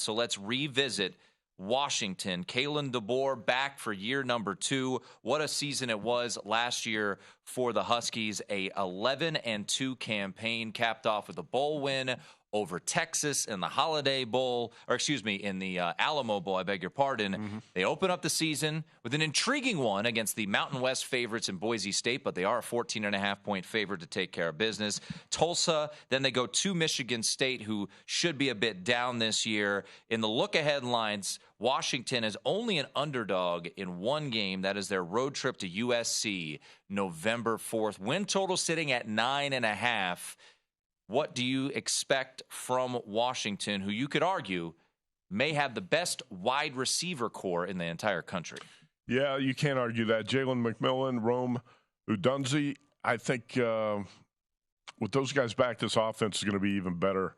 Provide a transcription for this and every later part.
So let's revisit Washington. Kalen DeBoer back for year number 2. What a season it was last year for the Huskies. A 11-2 campaign capped off with a bowl win over Texas in the Holiday Bowl, in the Alamo Bowl, I beg your pardon. They open up the season with an intriguing one against the Mountain West favorites in Boise State, but they are a 14.5-point favorite to take care of business. Tulsa, then they go to Michigan State, who should be a bit down this year. In the look-ahead lines, Washington is only an underdog in one game. That is their road trip to USC, November 4th. Win total sitting at 9.5. What do you expect from Washington, who you could argue may have the best wide receiver core in the entire country? Yeah, you can't argue that. Jalen, McMillan, Rome, Odunze, I think with those guys back, this offense is going to be even better,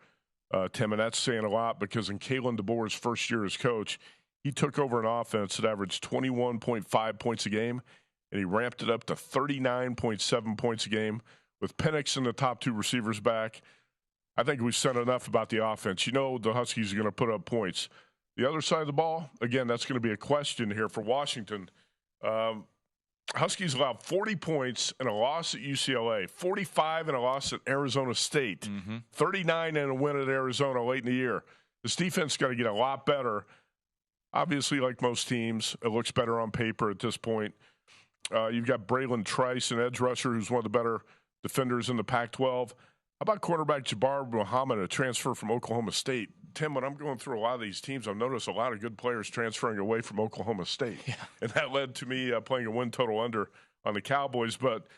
Tim, and that's saying a lot because in Kalen DeBoer's first year as coach, he took over an offense that averaged 21.5 points a game, and he ramped it up to 39.7 points a game. With Penix and the top 2 receivers back, I think we've said enough about the offense. You know the Huskies are going to put up points. The other side of the ball, again, that's going to be a question here for Washington. Huskies allowed 40 points in a loss at UCLA, 45 in a loss at Arizona State, 39 in a win at Arizona late in the year. This defense got to get a lot better. Obviously, like most teams, it looks better on paper at this point. You've got Braylon Trice, an edge rusher, who's one of the better defenders in the Pac-12. How about quarterback Jabbar Muhammad, a transfer from Oklahoma State? Tim, when I'm going through a lot of these teams, I've noticed a lot of good players transferring away from Oklahoma State. Yeah. And that led to me playing a win total under on the Cowboys. But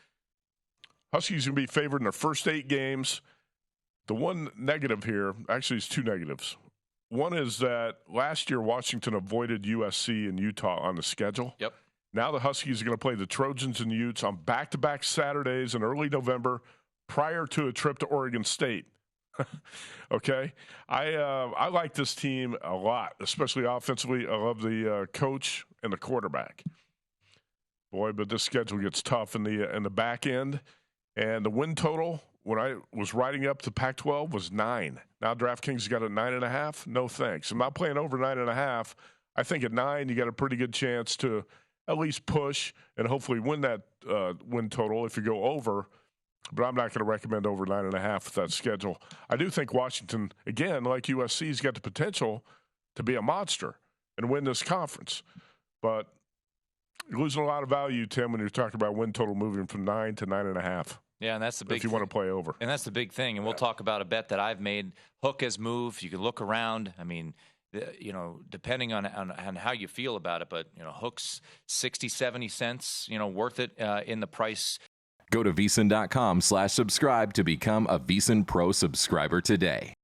Huskies going to be favored in their first 8 games. The one negative here, actually it's 2 negatives. One is that last year Washington avoided USC and Utah on the schedule. Yep. Now the Huskies are going to play the Trojans and Utes on back-to-back Saturdays in early November prior to a trip to Oregon State. Okay? I like this team a lot, especially offensively. I love the coach and the quarterback. Boy, but this schedule gets tough in the back end. And the win total, when I was riding up to Pac-12, was 9. Now DraftKings got a 9.5. No thanks. I'm not playing over 9.5. I think at 9, you got a pretty good chance to at least push and hopefully win that win total if you go over. But I'm not going to recommend over 9.5 with that schedule. I do think Washington, again, like USC, has got the potential to be a monster and win this conference. But you're losing a lot of value, Tim, when you're talking about win total moving from 9 to 9.5. Yeah, and that's the big if you want to play over. And that's the big thing. And we'll talk about a bet that I've made. Hook has moved. You can look around. I mean, depending on how you feel about it, but, Hook's 60, 70 cents, worth it in the price. Go to VSiN.com/subscribe to become a VSiN Pro subscriber today.